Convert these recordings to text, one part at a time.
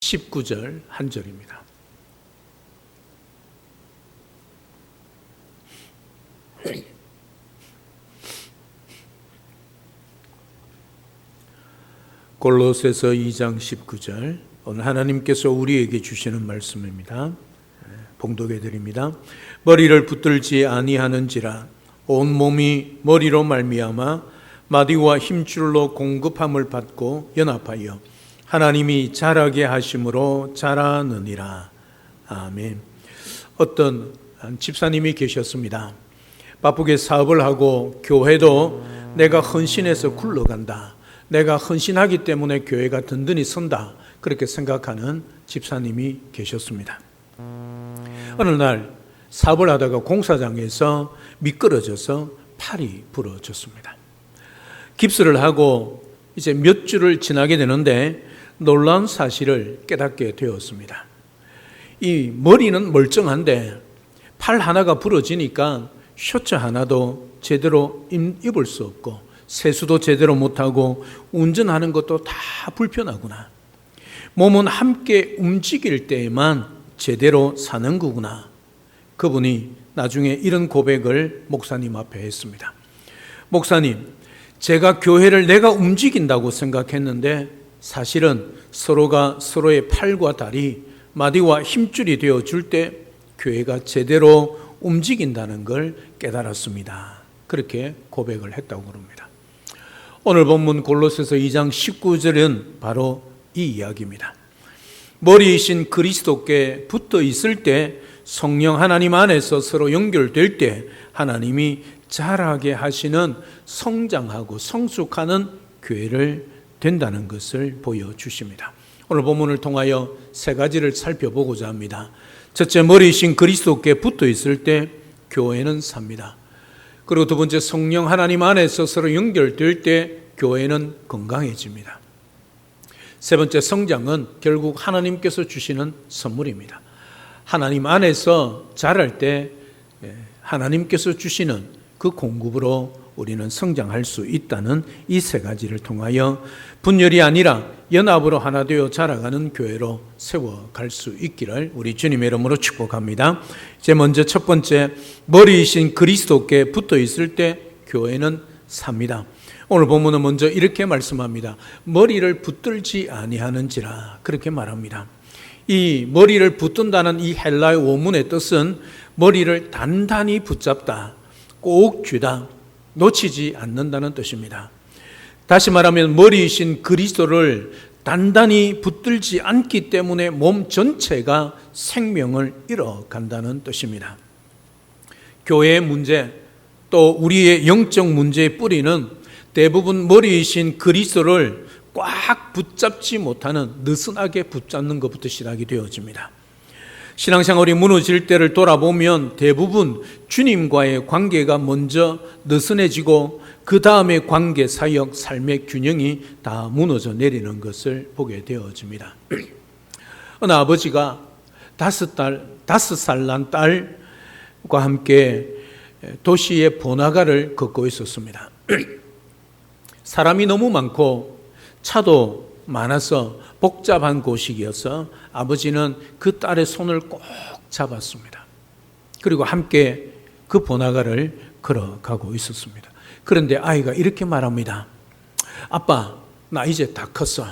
19절 한 절입니다. 골로새서 2장 19절, 오늘 하나님께서 우리에게 주시는 말씀입니다. 봉독해 드립니다. 머리를 붙들지 아니하는지라 온 몸이 머리로 말미암아 마디와 힘줄로 공급함을 받고 연합하여 하나님이 자라게 하심으로 자라느니라. 아멘. 어떤 집사님이 계셨습니다. 바쁘게 사업을 하고 교회도 내가 헌신해서 굴러간다, 내가 헌신하기 때문에 교회가 든든히 선다, 그렇게 생각하는 집사님이 계셨습니다. 어느 날 사업을 하다가 공사장에서 미끄러져서 팔이 부러졌습니다. 깁스를 하고 이제 몇 주를 지나게 되는데 놀라운 사실을 깨닫게 되었습니다. 이 머리는 멀쩡한데 팔 하나가 부러지니까 셔츠 하나도 제대로 입을 수 없고 세수도 제대로 못하고 운전하는 것도 다 불편하구나. 몸은 함께 움직일 때에만 제대로 사는 거구나. 그분이 나중에 이런 고백을 목사님 앞에 했습니다. 목사님, 제가 교회를 내가 움직인다고 생각했는데 사실은 서로가 서로의 팔과 다리, 마디와 힘줄이 되어줄 때 교회가 제대로 움직인다는 걸 깨달았습니다. 그렇게 고백을 했다고 그럽니다. 오늘 본문 골로새서 2장 19절은 바로 이 이야기입니다. 머리이신 그리스도께 붙어 있을 때, 성령 하나님 안에서 서로 연결될 때 하나님이 자라게 하시는, 성장하고 성숙하는 교회를 된다는 것을 보여주십니다. 오늘 본문을 통하여 세 가지를 살펴보고자 합니다. 첫째, 머리이신 그리스도께 붙어 있을 때 교회는 삽니다. 그리고 두 번째, 성령 하나님 안에서 서로 연결될 때 교회는 건강해집니다. 세 번째, 성장은 결국 하나님께서 주시는 선물입니다. 하나님 안에서 자랄 때 하나님께서 주시는 그 공급으로 우리는 성장할 수 있다는 이 세 가지를 통하여 분열이 아니라 연합으로 하나 되어 자라가는 교회로 세워갈 수 있기를 우리 주님의 이름으로 축복합니다. 이제 먼저 첫 번째, 머리이신 그리스도께 붙어 있을 때 교회는 삽니다. 오늘 본문은 먼저 이렇게 말씀합니다. 머리를 붙들지 아니하는지라, 그렇게 말합니다. 이 머리를 붙든다는 이 헬라의 원문의 뜻은 머리를 단단히 붙잡다, 꼭 쥐다, 놓치지 않는다는 뜻입니다. 다시 말하면 머리이신 그리스도를 단단히 붙들지 않기 때문에 몸 전체가 생명을 잃어간다는 뜻입니다. 교회의 문제, 또 우리의 영적 문제의 뿌리는 대부분 머리이신 그리스도를 꽉 붙잡지 못하는, 느슨하게 붙잡는 것부터 시작이 되어집니다. 신앙생활이 무너질 때를 돌아보면 대부분 주님과의 관계가 먼저 느슨해지고 그 다음에 관계, 사역, 삶의 균형이 다 무너져 내리는 것을 보게 되어집니다. 어느 아버지가 5살 난 딸과 함께 도시의 번화가를 걷고 있었습니다. 사람이 너무 많고 차도 많아서 복잡한 곳이어서 아버지는 그 딸의 손을 꼭 잡았습니다. 그리고 함께 그 번화가를 걸어가고 있었습니다. 그런데 아이가 이렇게 말합니다. 아빠, 나 이제 다 컸어.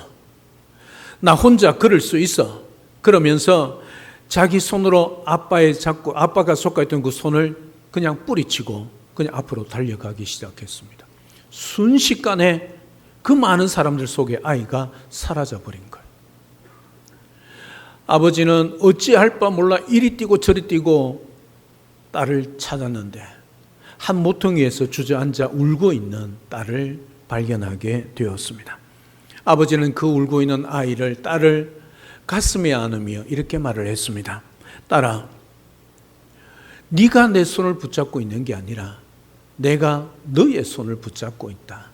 나 혼자 걸을 수 있어. 그러면서 자기 손으로 아빠가 속아있던 그 손을 그냥 뿌리치고 그냥 앞으로 달려가기 시작했습니다. 순식간에 그 많은 사람들 속에 아이가 사라져버린 거예요. 아버지는 어찌할 바 몰라 이리 뛰고 저리 뛰고 딸을 찾았는데 한 모퉁이에서 주저앉아 울고 있는 딸을 발견하게 되었습니다. 아버지는 그 울고 있는 딸을 가슴에 안으며 이렇게 말을 했습니다. 딸아, 네가 내 손을 붙잡고 있는 게 아니라 내가 너의 손을 붙잡고 있다.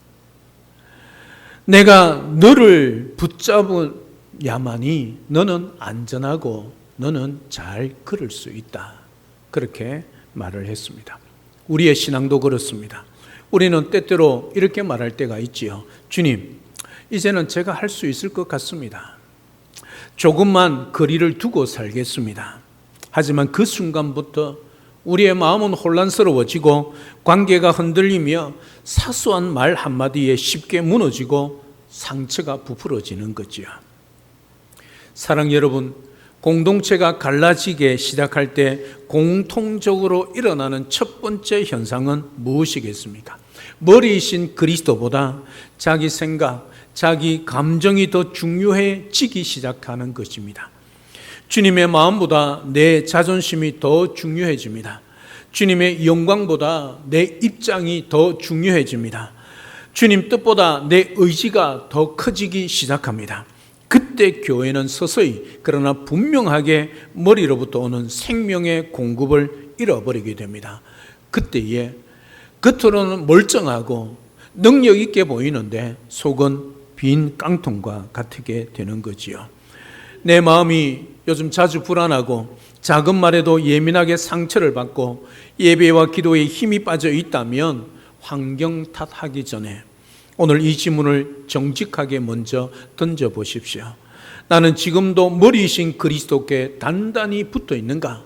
내가 너를 붙잡아야만이 너는 안전하고 너는 잘 걸을 수 있다. 그렇게 말을 했습니다. 우리의 신앙도 그렇습니다. 우리는 때때로 이렇게 말할 때가 있지요. 주님, 이제는 제가 할 수 있을 것 같습니다. 조금만 거리를 두고 살겠습니다. 하지만 그 순간부터 우리의 마음은 혼란스러워지고 관계가 흔들리며 사소한 말 한마디에 쉽게 무너지고 상처가 부풀어지는 거지요. 사랑 여러분, 공동체가 갈라지게 시작할 때 공통적으로 일어나는 첫 번째 현상은 무엇이겠습니까? 머리이신 그리스도보다 자기 생각, 자기 감정이 더 중요해지기 시작하는 것입니다. 주님의 마음보다 내 자존심이 더 중요해집니다. 주님의 영광보다 내 입장이 더 중요해집니다. 주님 뜻보다 내 의지가 더 커지기 시작합니다. 그때 교회는 서서히 그러나 분명하게 머리로부터 오는 생명의 공급을 잃어버리게 됩니다. 그때에 겉으로는 멀쩡하고 능력 있게 보이는데 속은 빈 깡통과 같게 되는 거지요. 내 마음이 요즘 자주 불안하고 작은 말에도 예민하게 상처를 받고 예배와 기도에 힘이 빠져 있다면 환경 탓하기 전에 오늘 이 질문을 정직하게 먼저 던져보십시오. 나는 지금도 머리이신 그리스도께 단단히 붙어 있는가?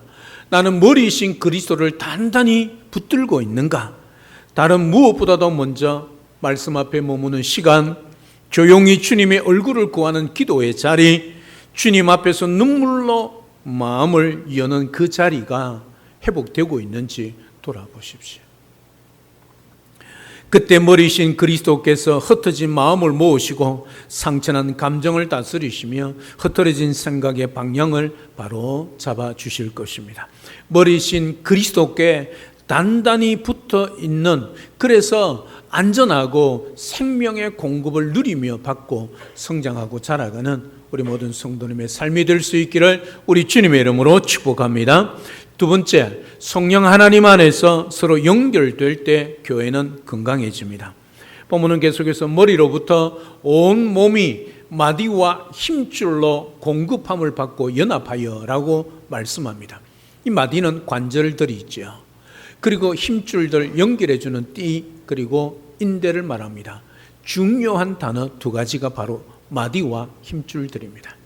나는 머리이신 그리스도를 단단히 붙들고 있는가? 다른 무엇보다도 먼저 말씀 앞에 머무는 시간, 조용히 주님의 얼굴을 구하는 기도의 자리, 주님 앞에서 눈물로 마음을 여는 그 자리가 회복되고 있는지 돌아보십시오. 그때 머리신 그리스도께서 흩어진 마음을 모으시고 상처난 감정을 다스리시며 흐트러진 생각의 방향을 바로 잡아주실 것입니다. 머리신 그리스도께 단단히 붙어 있는, 그래서 안전하고 생명의 공급을 누리며 받고 성장하고 자라가는 우리 모든 성도님의 삶이 될 수 있기를 우리 주님의 이름으로 축복합니다. 두 번째, 성령 하나님 안에서 서로 연결될 때 교회는 건강해집니다. 본문은 계속해서 머리로부터 온 몸이 마디와 힘줄로 공급함을 받고 연합하여 라고 말씀합니다. 이 마디는 관절들이 있죠. 그리고 힘줄들 연결해주는 띠, 그리고 인대를 말합니다. 중요한 단어 두 가지가 바로 마디와 힘줄들입니다.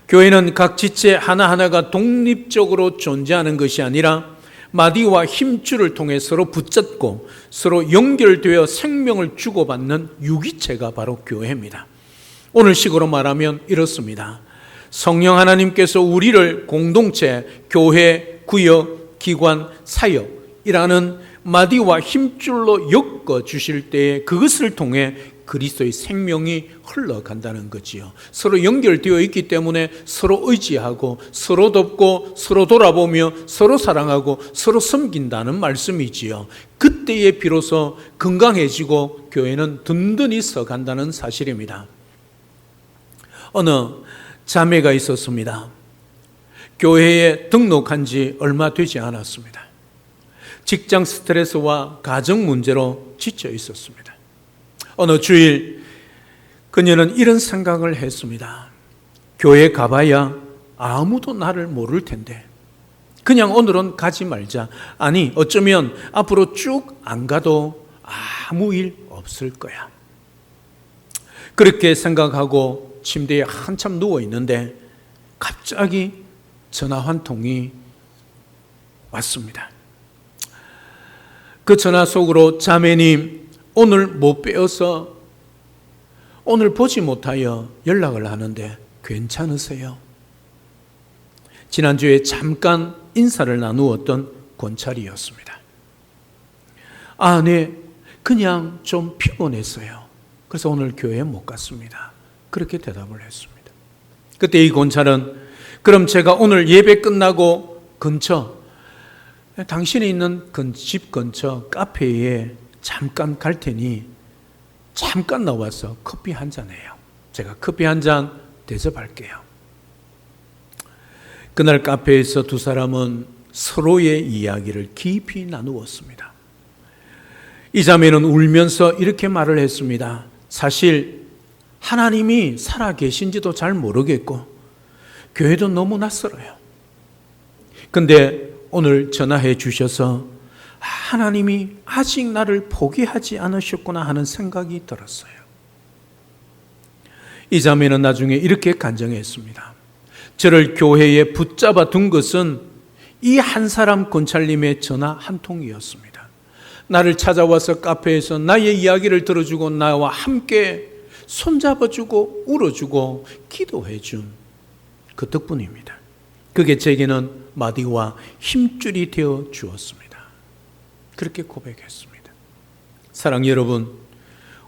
교회는 각 지체 하나하나가 독립적으로 존재하는 것이 아니라 마디와 힘줄을 통해 서로 붙잡고 서로 연결되어 생명을 주고받는 유기체가 바로 교회입니다. 오늘 식으로 말하면 이렇습니다. 성령 하나님께서 우리를 공동체, 교회, 구역, 기관, 사역이라는 마디와 힘줄로 엮어 주실 때에 그것을 통해 그리스도의 생명이 흘러간다는 거지요. 서로 연결되어 있기 때문에 서로 의지하고 서로 돕고 서로 돌아보며 서로 사랑하고 서로 섬긴다는 말씀이지요. 그때에 비로소 건강해지고 교회는 든든히 서간다는 사실입니다. 어느 자매가 있었습니다. 교회에 등록한 지 얼마 되지 않았습니다. 직장 스트레스와 가정 문제로 지쳐 있었습니다. 어느 주일 그녀는 이런 생각을 했습니다. 교회 가봐야 아무도 나를 모를 텐데 그냥 오늘은 가지 말자. 아니, 어쩌면 앞으로 쭉 안 가도 아무 일 없을 거야. 그렇게 생각하고 침대에 한참 누워 있는데 갑자기 전화 한 통이 왔습니다. 그 전화 속으로 자매님, 오늘 못 뵈어서 오늘 보지 못하여 연락을 하는데 괜찮으세요? 지난주에 잠깐 인사를 나누었던 권찰이었습니다. 아, 네, 그냥 좀 피곤했어요. 그래서 오늘 교회에 못 갔습니다. 그렇게 대답을 했습니다. 그때 이 권찰은 그럼 제가 오늘 예배 끝나고 근처, 당신이 있는 집 근처 카페에 잠깐 갈 테니 잠깐 나와서 커피 한 잔 해요. 제가 커피 한 잔 대접할게요. 그날 카페에서 두 사람은 서로의 이야기를 깊이 나누었습니다. 이 자매는 울면서 이렇게 말을 했습니다. 사실 하나님이 살아 계신지도 잘 모르겠고 교회도 너무 낯설어요. 근데 오늘 전화해 주셔서 하나님이 아직 나를 포기하지 않으셨구나 하는 생각이 들었어요. 이 자매는 나중에 이렇게 간증했습니다. 저를 교회에 붙잡아 둔 것은 이 한 사람 권찰님의 전화 한 통이었습니다. 나를 찾아와서 카페에서 나의 이야기를 들어주고 나와 함께 손잡아주고 울어주고 기도해준 그 덕분입니다. 그게 제게는 마디와 힘줄이 되어 주었습니다. 그렇게 고백했습니다. 사랑 여러분,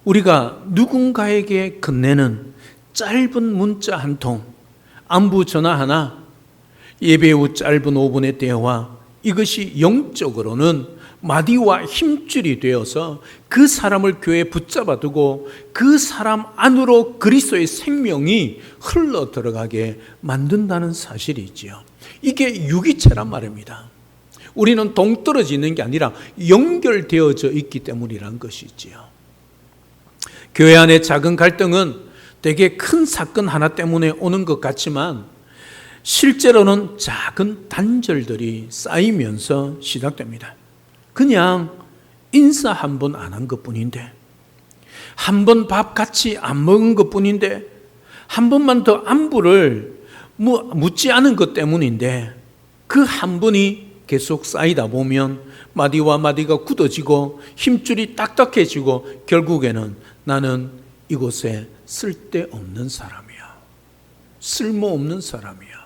우리가 누군가에게 건네는 짧은 문자 한 통, 안부 전화 하나, 예배 후 짧은 5분의 대화, 이것이 영적으로는 마디와 힘줄이 되어서 그 사람을 교회에 붙잡아 두고 그 사람 안으로 그리스도의 생명이 흘러 들어가게 만든다는 사실이지요. 이게 유기체란 말입니다. 우리는 동떨어져 있는 게 아니라 연결되어져 있기 때문이란 것이지요. 교회 안의 작은 갈등은 되게 큰 사건 하나 때문에 오는 것 같지만 실제로는 작은 단절들이 쌓이면서 시작됩니다. 그냥 인사 한 번 안 한 것뿐인데, 한 번 밥 같이 안 먹은 것뿐인데, 한 번만 더 안부를 묻지 않은 것 때문인데, 그 한 번이 계속 쌓이다 보면 마디와 마디가 굳어지고 힘줄이 딱딱해지고 결국에는 나는 이곳에 쓸데없는 사람이야, 쓸모없는 사람이야,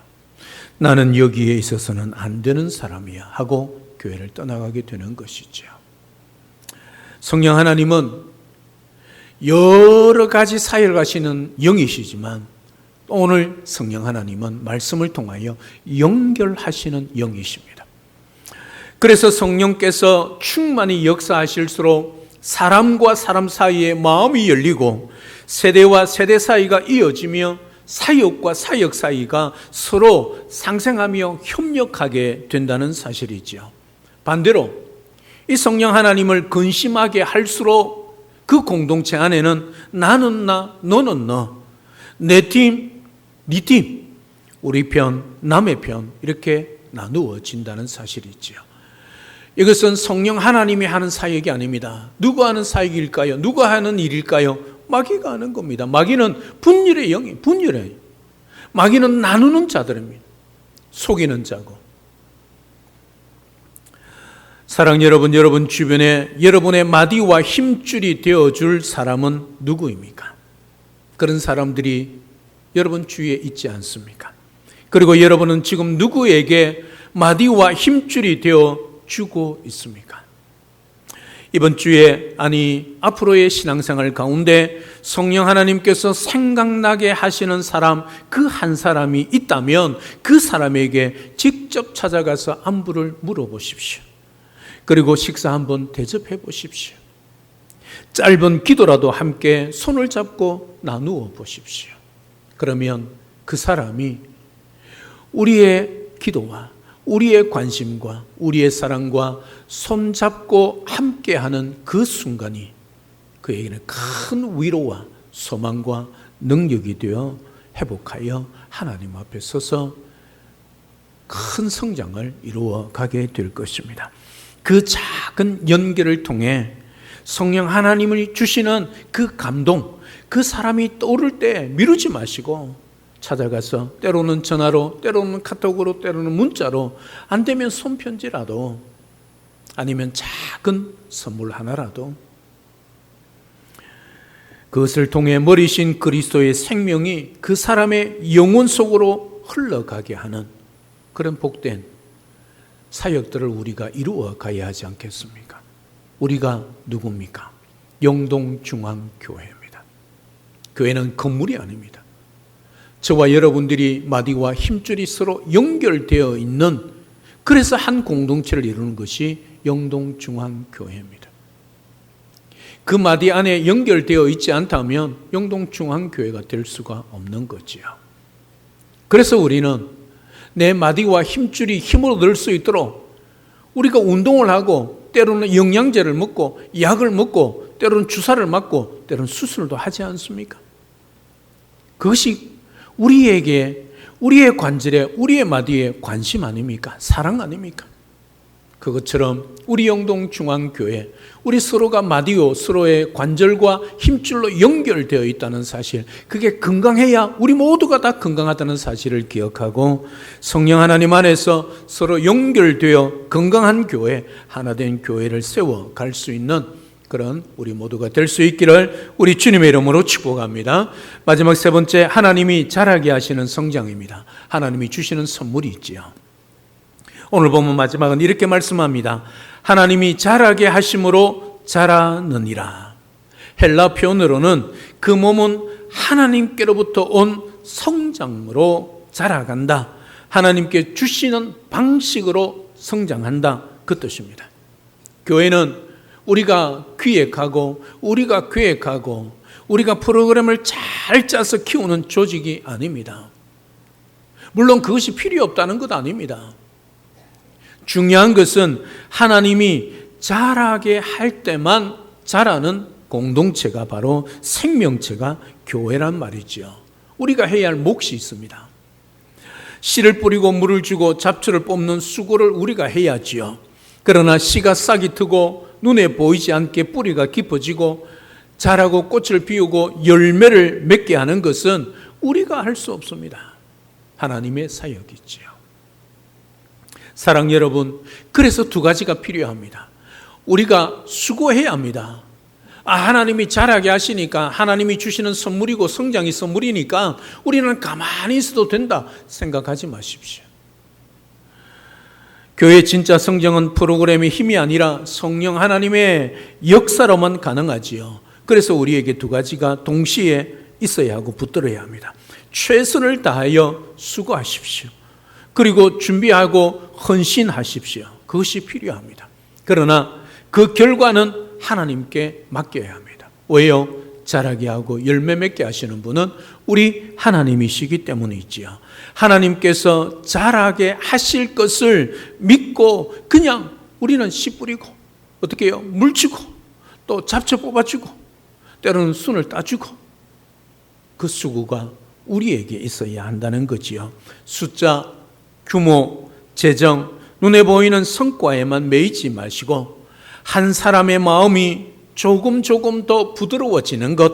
나는 여기에 있어서는 안 되는 사람이야 하고 교회를 떠나가게 되는 것이죠. 성령 하나님은 여러 가지 사역을 하시는 영이시지만 오늘 성령 하나님은 말씀을 통하여 연결하시는 영이십니다. 그래서 성령께서 충만히 역사하실수록 사람과 사람 사이에 마음이 열리고 세대와 세대 사이가 이어지며 사역과 사역 사이가 서로 상생하며 협력하게 된다는 사실이죠. 반대로 이 성령 하나님을 근심하게 할수록 그 공동체 안에는 나는 나, 너는 너, 내 팀, 네 팀, 우리 편, 남의 편 이렇게 나누어진다는 사실이지요. 이것은 성령 하나님이 하는 사역이 아닙니다. 누가 하는 사역일까요? 누가 하는 일일까요? 마귀가 하는 겁니다. 마귀는 분열의 영이 분열해요. 마귀는 나누는 자들입니다. 속이는 자고. 사랑 여러분, 여러분 주변에 여러분의 마디와 힘줄이 되어줄 사람은 누구입니까? 그런 사람들이 여러분 주위에 있지 않습니까? 그리고 여러분은 지금 누구에게 마디와 힘줄이 되어주고 있습니까? 이번 주에 앞으로의 신앙생활 가운데 성령 하나님께서 생각나게 하시는 사람 그 한 사람이 있다면 그 사람에게 직접 찾아가서 안부를 물어보십시오. 그리고 식사 한번 대접해 보십시오. 짧은 기도라도 함께 손을 잡고 나누어 보십시오. 그러면 그 사람이 우리의 기도와 우리의 관심과 우리의 사랑과 손잡고 함께하는 그 순간이 그에게는 큰 위로와 소망과 능력이 되어 회복하여 하나님 앞에 서서 큰 성장을 이루어 가게 될 것입니다. 그 작은 연결을 통해 성령 하나님을 주시는 그 감동, 그 사람이 떠오를 때 미루지 마시고 찾아가서 때로는 전화로, 때로는 카톡으로, 때로는 문자로, 안 되면 손편지라도, 아니면 작은 선물 하나라도 그것을 통해 머리신 그리스도의 생명이 그 사람의 영혼 속으로 흘러가게 하는 그런 복된 사역들을 우리가 이루어 가야 하지 않겠습니까? 우리가 누굽니까? 영동중앙교회입니다. 교회는 건물이 아닙니다. 저와 여러분들이 마디와 힘줄이 서로 연결되어 있는, 그래서 한 공동체를 이루는 것이 영동중앙교회입니다. 그 마디 안에 연결되어 있지 않다면 영동중앙교회가 될 수가 없는 거지요. 그래서 우리는 내 마디와 힘줄이 힘으로 늘 수 있도록 우리가 운동을 하고 때로는 영양제를 먹고 약을 먹고 때로는 주사를 맞고 때로는 수술도 하지 않습니까? 그것이 우리에게, 우리의 관절에, 우리의 마디에 관심 아닙니까? 사랑 아닙니까? 그것처럼 우리 영동중앙교회, 우리 서로가 마디오, 서로의 관절과 힘줄로 연결되어 있다는 사실, 그게 건강해야 우리 모두가 다 건강하다는 사실을 기억하고 성령 하나님 안에서 서로 연결되어 건강한 교회, 하나된 교회를 세워갈 수 있는 그런 우리 모두가 될 수 있기를 우리 주님의 이름으로 축복합니다. 마지막 세 번째, 하나님이 자라게 하시는 성장입니다. 하나님이 주시는 선물이 있지요. 오늘 보면 마지막은 이렇게 말씀합니다. 하나님이 자라게 하심으로 자라느니라. 헬라 표현으로는 그 몸은 하나님께로부터 온 성장으로 자라간다. 하나님께 주시는 방식으로 성장한다. 그 뜻입니다. 교회는 우리가 기획하고 우리가 계획하고 우리가 프로그램을 잘 짜서 키우는 조직이 아닙니다. 물론 그것이 필요 없다는 것 아닙니다. 중요한 것은 하나님이 자라게 할 때만 자라는 공동체가 바로 생명체가 교회란 말이죠. 우리가 해야 할 몫이 있습니다. 씨를 뿌리고 물을 주고 잡초를 뽑는 수고를 우리가 해야지요. 그러나 씨가 싹이 트고 눈에 보이지 않게 뿌리가 깊어지고 자라고 꽃을 피우고 열매를 맺게 하는 것은 우리가 할 수 없습니다. 하나님의 사역이지요. 사랑 여러분, 그래서 두 가지가 필요합니다. 우리가 수고해야 합니다. 하나님이 자라게 하시니까 하나님이 주시는 선물이고 성장이 선물이니까 우리는 가만히 있어도 된다 생각하지 마십시오. 교회의 진짜 성장은 프로그램의 힘이 아니라 성령 하나님의 역사로만 가능하지요. 그래서 우리에게 두 가지가 동시에 있어야 하고 붙들어야 합니다. 최선을 다하여 수고하십시오. 그리고 준비하고 헌신하십시오. 그것이 필요합니다. 그러나 그 결과는 하나님께 맡겨야 합니다. 왜요? 자라게 하고 열매 맺게 하시는 분은 우리 하나님이시기 때문이지요. 하나님께서 자라게 하실 것을 믿고 그냥 우리는 씨 뿌리고 어떻게 해요? 물 주고 또 잡초 뽑아주고 때로는 순을 따주고 그 수고가 우리에게 있어야 한다는 거지요. 숫자, 규모, 재정, 눈에 보이는 성과에만 매이지 마시고 한 사람의 마음이 조금 더 부드러워지는 것,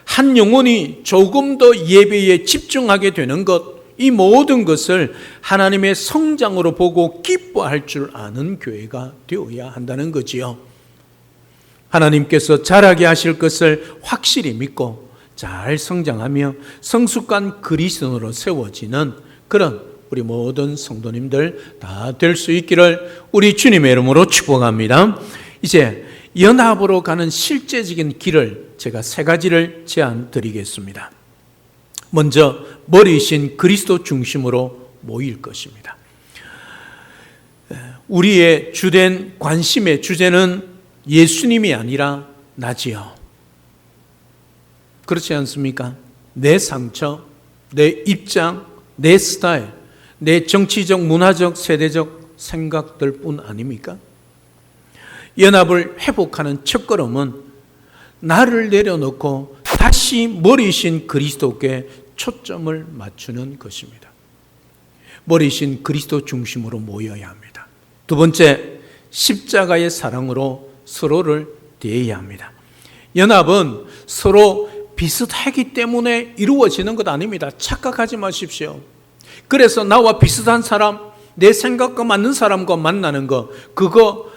한 영혼이 조금 더 예배에 집중하게 되는 것, 이 모든 것을 하나님의 성장으로 보고 기뻐할 줄 아는 교회가 되어야 한다는 거지요. 하나님께서 자라게 하실 것을 확실히 믿고 잘 성장하며 성숙한 그리스도인으로 세워지는 그런 우리 모든 성도님들 다 될 수 있기를 우리 주님의 이름으로 축복합니다. 이제 연합으로 가는 실제적인 길을 제가 세 가지를 제안 드리겠습니다. 먼저 머리이신 그리스도 중심으로 모일 것입니다. 우리의 주된 관심의 주제는 예수님이 아니라 나지요. 그렇지 않습니까? 내 상처, 내 입장, 내 스타일, 내 정치적, 문화적, 세대적 생각들 뿐 아닙니까? 연합을 회복하는 첫걸음은 나를 내려놓고 다시 머리이신 그리스도께 초점을 맞추는 것입니다. 머리이신 그리스도 중심으로 모여야 합니다. 두 번째, 십자가의 사랑으로 서로를 대해야 합니다. 연합은 서로 비슷하기 때문에 이루어지는 것 아닙니다. 착각하지 마십시오. 그래서 나와 비슷한 사람, 내 생각과 맞는 사람과 만나는 거, 그거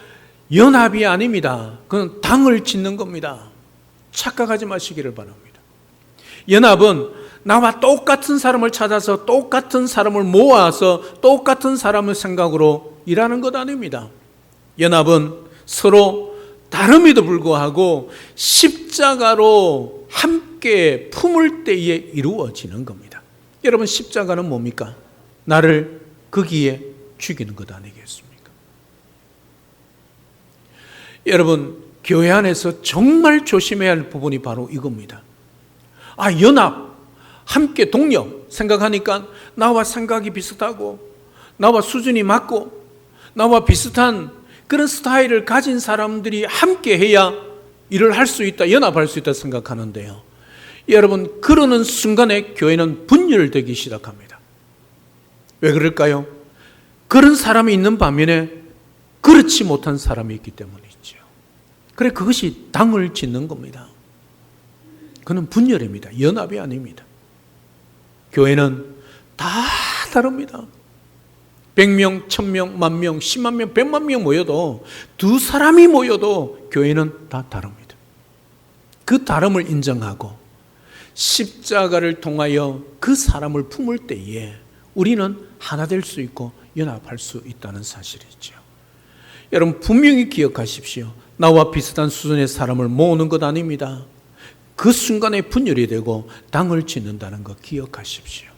연합이 아닙니다. 그건 당을 짓는 겁니다. 착각하지 마시기를 바랍니다. 연합은 나와 똑같은 사람을 찾아서 똑같은 사람을 모아서 똑같은 사람의 생각으로 일하는 것 아닙니다. 연합은 서로 다름에도 불구하고 십자가로 함께 품을 때에 이루어지는 겁니다. 여러분, 십자가는 뭡니까? 나를 거기에 죽이는 것 아니겠습니까? 여러분, 교회 안에서 정말 조심해야 할 부분이 바로 이겁니다. 연합, 함께 동력 생각하니까 나와 생각이 비슷하고 나와 수준이 맞고 나와 비슷한 그런 스타일을 가진 사람들이 함께 해야 일을 할 수 있다, 연합할 수 있다 생각하는데요. 여러분, 그러는 순간에 교회는 분열되기 시작합니다. 왜 그럴까요? 그런 사람이 있는 반면에 그렇지 못한 사람이 있기 때문이죠. 그래 그것이 당을 짓는 겁니다. 그는 분열입니다. 연합이 아닙니다. 교회는 다 다릅니다. 100명, 1000명, 10,000명, 10만 명, 100만 명 모여도 두 사람이 모여도 교회는 다 다릅니다. 그 다름을 인정하고 십자가를 통하여 그 사람을 품을 때에 우리는 하나 될 수 있고 연합할 수 있다는 사실이죠. 여러분 분명히 기억하십시오. 나와 비슷한 수준의 사람을 모으는 것 아닙니다. 그 순간에 분열이 되고 당을 짓는다는 거 기억하십시오.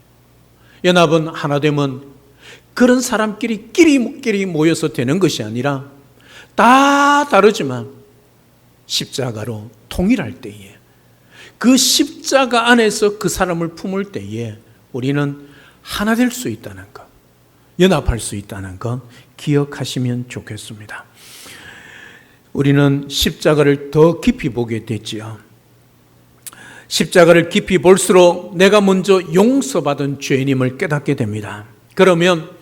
연합은 하나 되면 그런 사람끼리 모여서 되는 것이 아니라 다 다르지만 십자가로 통일할 때에 그 십자가 안에서 그 사람을 품을 때에 우리는 하나 될 수 있다는 것, 연합할 수 있다는 것 기억하시면 좋겠습니다. 우리는 십자가를 더 깊이 보게 됐지요. 십자가를 깊이 볼수록 내가 먼저 용서받은 죄인임을 깨닫게 됩니다. 그러면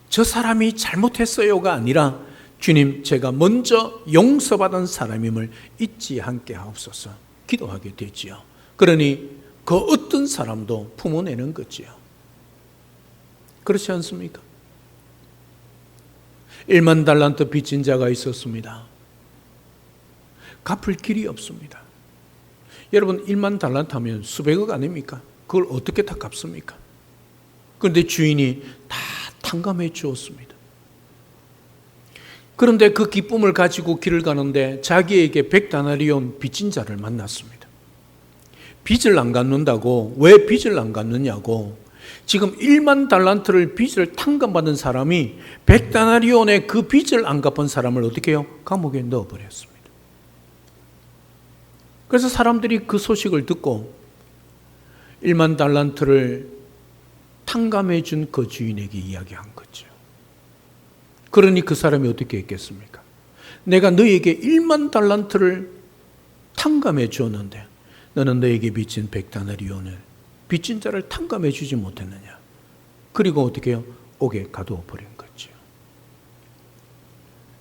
저 사람이 잘못했어요가 아니라 주님 제가 먼저 용서받은 사람임을 잊지 않게 하옵소서 기도하게 되지요. 그러니 그 어떤 사람도 품어내는 거지요. 그렇지 않습니까? 1만 달란트 빚진 자가 있었습니다. 갚을 길이 없습니다. 여러분 1만 달란트 하면 수백억 아닙니까? 그걸 어떻게 다 갚습니까? 그런데 주인이 다 탕감해 주었습니다. 그런데 그 기쁨을 가지고 길을 가는데 자기에게 100다나리온 빚진 자를 만났습니다. 빚을 안 갚는다고, 왜 빚을 안 갚느냐고, 지금 1만 달란트를 빚을 탕감받은 사람이 100다나리온의 그 빚을 안 갚은 사람을 어떻게 해요? 감옥에 넣어버렸습니다. 그래서 사람들이 그 소식을 듣고 1만 달란트를 탕감해 준 그 주인에게 이야기한 거죠. 그러니 그 사람이 어떻게 했겠습니까? 내가 너에게 1만 달란트를 탕감해 줬는데 너는 너에게 빚진 100다나리온을 빚진 자를 탕감해 주지 못했느냐. 그리고 어떻게 해요? 옥에 가두어 버린 거죠.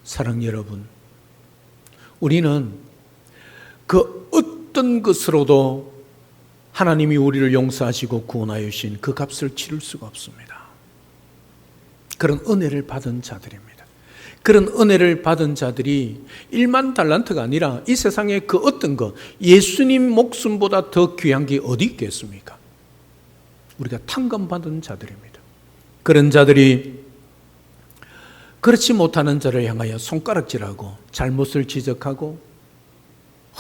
사랑 여러분, 우리는 그 어떤 것으로도 하나님이 우리를 용서하시고 구원하여 주신 그 값을 치를 수가 없습니다. 그런 은혜를 받은 자들입니다. 그런 은혜를 받은 자들이 1만 달란트가 아니라 이 세상에 그 어떤 것, 예수님 목숨보다 더 귀한 게 어디 있겠습니까? 우리가 탕감받은 자들입니다. 그런 자들이 그렇지 못하는 자를 향하여 손가락질하고 잘못을 지적하고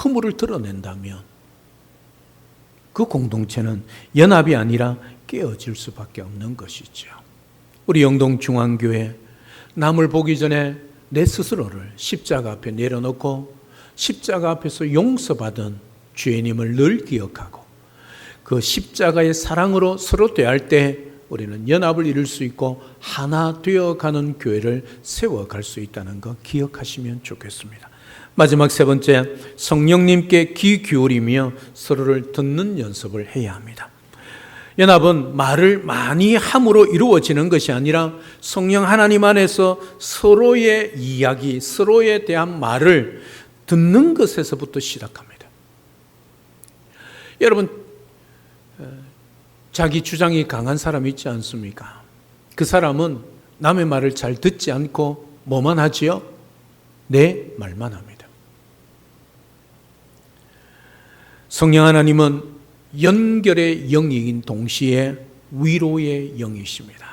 허물을 드러낸다면 그 공동체는 연합이 아니라 깨어질 수밖에 없는 것이죠. 우리 영동중앙교회 남을 보기 전에 내 스스로를 십자가 앞에 내려놓고 십자가 앞에서 용서받은 죄인임을 늘 기억하고 그 십자가의 사랑으로 서로 대할 때 우리는 연합을 이룰 수 있고 하나 되어가는 교회를 세워갈 수 있다는 거 기억하시면 좋겠습니다. 마지막 세 번째, 성령님께 귀 기울이며 서로를 듣는 연습을 해야 합니다. 연합은 말을 많이 함으로 이루어지는 것이 아니라 성령 하나님 안에서 서로의 이야기, 서로에 대한 말을 듣는 것에서부터 시작합니다. 여러분, 자기 주장이 강한 사람이 있지 않습니까? 그 사람은 남의 말을 잘 듣지 않고 뭐만 하지요? 내 말만 합니다. 성령 하나님은 연결의 영이긴 동시에 위로의 영이십니다.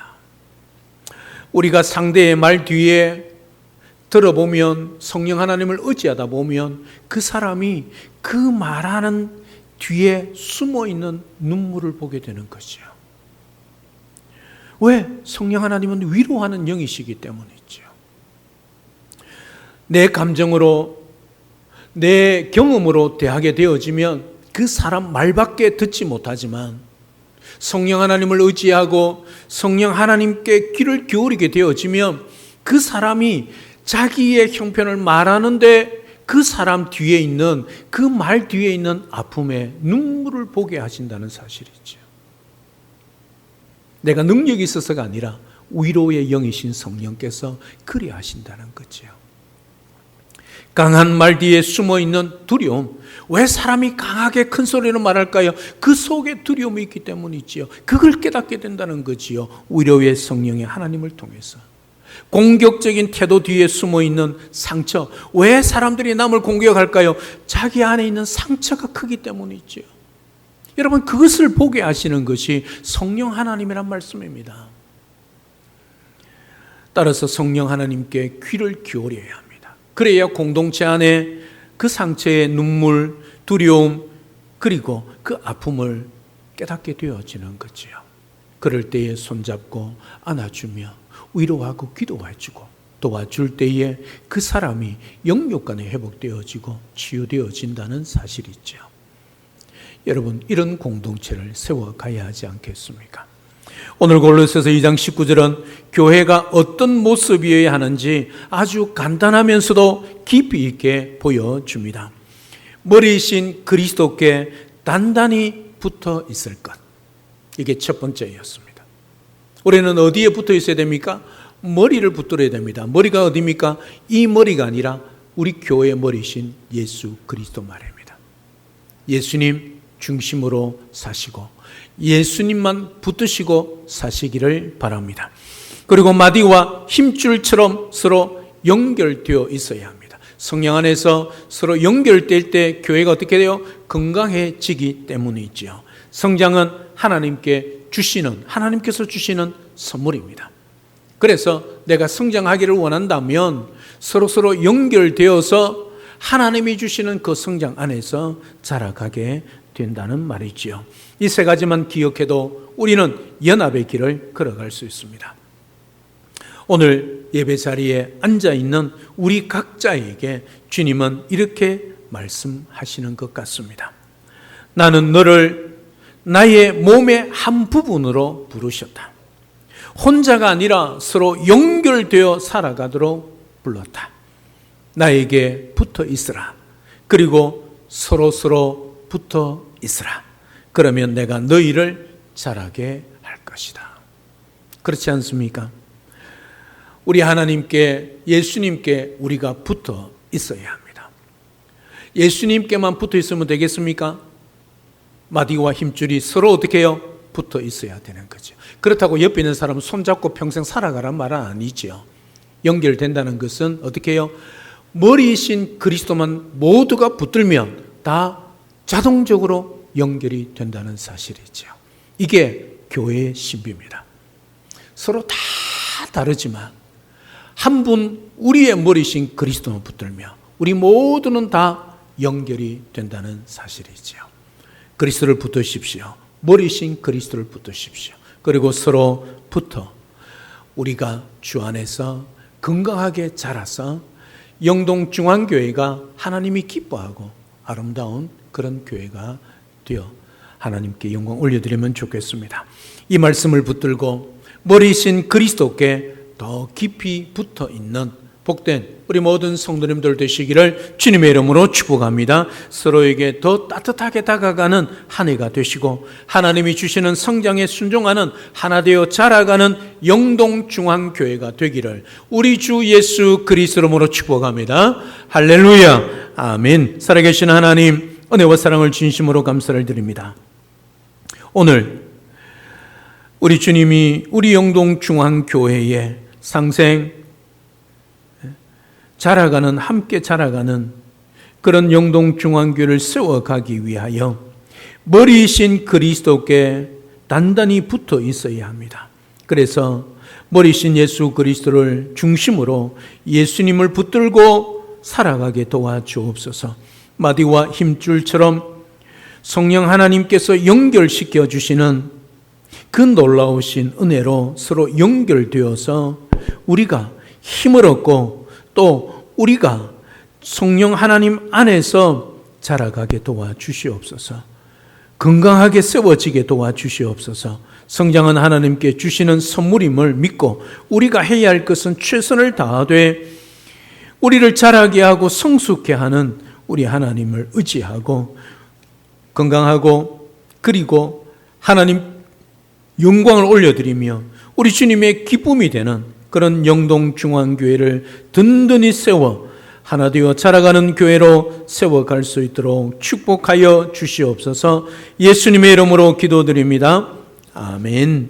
우리가 상대의 말 뒤에 들어보면 성령 하나님을 의지하다 보면 그 사람이 그 말하는 뒤에 숨어있는 눈물을 보게 되는 것이죠. 왜? 성령 하나님은 위로하는 영이시기 때문이죠. 내 감정으로 내 경험으로 대하게 되어지면 그 사람 말밖에 듣지 못하지만 성령 하나님을 의지하고 성령 하나님께 귀를 기울이게 되어지면 그 사람이 자기의 형편을 말하는데 그 사람 뒤에 있는 그 말 뒤에 있는 아픔에 눈물을 보게 하신다는 사실이죠. 내가 능력이 있어서가 아니라 위로의 영이신 성령께서 그리 하신다는 거죠. 강한 말 뒤에 숨어있는 두려움. 왜 사람이 강하게 큰 소리로 말할까요? 그 속에 두려움이 있기 때문이지요. 그걸 깨닫게 된다는 거지요. 위로의 성령의 하나님을 통해서. 공격적인 태도 뒤에 숨어있는 상처. 왜 사람들이 남을 공격할까요? 자기 안에 있는 상처가 크기 때문이지요. 여러분, 그것을 보게 하시는 것이 성령 하나님이란 말씀입니다. 따라서 성령 하나님께 귀를 기울여야 합니다. 그래야 공동체 안에 그 상처의 눈물, 두려움, 그리고 그 아픔을 깨닫게 되어지는 거지요. 그럴 때에 손잡고 안아주며 위로하고 기도해주고 도와줄 때에 그 사람이 영육간에 회복되어지고 치유되어진다는 사실이죠. 여러분, 이런 공동체를 세워가야 하지 않겠습니까? 오늘 골로새서 2장 19절은 교회가 어떤 모습이어야 하는지 아주 간단하면서도 깊이 있게 보여줍니다. 머리이신 그리스도께 단단히 붙어 있을 것. 이게 첫 번째였습니다. 우리는 어디에 붙어 있어야 됩니까? 머리를 붙들어야 됩니다. 머리가 어디입니까? 이 머리가 아니라 우리 교회의 머리이신 예수 그리스도 말입니다. 예수님 중심으로 사시고 예수님만 붙드시고 사시기를 바랍니다. 그리고 마디와 힘줄처럼 서로 연결되어 있어야 합니다. 성령 안에서 서로 연결될 때 교회가 어떻게 돼요? 건강해지기 때문이지요. 성장은 하나님께서 주시는 선물입니다. 그래서 내가 성장하기를 원한다면 서로 연결되어서 하나님이 주시는 그 성장 안에서 자라가게 된다는 말이지요. 이 세 가지만 기억해도 우리는 연합의 길을 걸어갈 수 있습니다. 오늘 예배 자리에 앉아있는 우리 각자에게 주님은 이렇게 말씀하시는 것 같습니다. 나는 너를 나의 몸의 한 부분으로 부르셨다. 혼자가 아니라 서로 연결되어 살아가도록 불렀다. 나에게 붙어 있으라. 그리고 서로 붙어 있으라. 그러면 내가 너희를 자라게 할 것이다. 그렇지 않습니까? 우리 하나님께, 예수님께 우리가 붙어 있어야 합니다. 예수님께만 붙어 있으면 되겠습니까? 마디와 힘줄이 서로 어떻게 해요? 붙어 있어야 되는 거죠. 그렇다고 옆에 있는 사람은 손잡고 평생 살아가란 말은 아니죠. 연결된다는 것은 어떻게 해요? 머리이신 그리스도만 모두가 붙들면 다 자동적으로 연결이 된다는 사실이죠. 이게 교회의 신비입니다. 서로 다 다르지만 한 분 우리의 머리이신 그리스도만 붙들며 우리 모두는 다 연결이 된다는 사실이죠. 그리스도를 붙드십시오. 머리이신 그리스도를 붙드십시오. 그리고 서로 붙어 우리가 주 안에서 건강하게 자라서 영동중앙교회가 하나님이 기뻐하고 아름다운 그런 교회가 되어 하나님께 영광 올려드리면 좋겠습니다. 이 말씀을 붙들고 머리이신 그리스도께 더 깊이 붙어 있는 복된 우리 모든 성도님들 되시기를 주님의 이름으로 축복합니다. 서로에게 더 따뜻하게 다가가는 한 해가 되시고 하나님이 주시는 성장에 순종하는 하나 되어 자라가는 영동중앙교회가 되기를 우리 주 예수 그리스도 이름으로 축복합니다. 할렐루야. 아멘. 살아계신 하나님, 은혜와 사랑을 진심으로 감사를 드립니다. 오늘 우리 주님이 우리 영동중앙교회의 상생 자라가는, 함께 자라가는 그런 영동중앙교회를 세워가기 위하여 머리이신 그리스도께 단단히 붙어 있어야 합니다. 그래서 머리이신 예수 그리스도를 중심으로 예수님을 붙들고 살아가게 도와주옵소서. 마디와 힘줄처럼 성령 하나님께서 연결시켜 주시는 그 놀라우신 은혜로 서로 연결되어서 우리가 힘을 얻고 또 우리가 성령 하나님 안에서 자라가게 도와주시옵소서. 건강하게 세워지게 도와주시옵소서. 성장은 하나님께 주시는 선물임을 믿고 우리가 해야 할 것은 최선을 다하되 우리를 자라게 하고 성숙케 하는 우리 하나님을 의지하고 건강하고 그리고 하나님 영광을 올려드리며 우리 주님의 기쁨이 되는 그런 영동중앙교회를 든든히 세워 하나 되어 자라가는 교회로 세워갈 수 있도록 축복하여 주시옵소서. 예수님의 이름으로 기도드립니다. 아멘.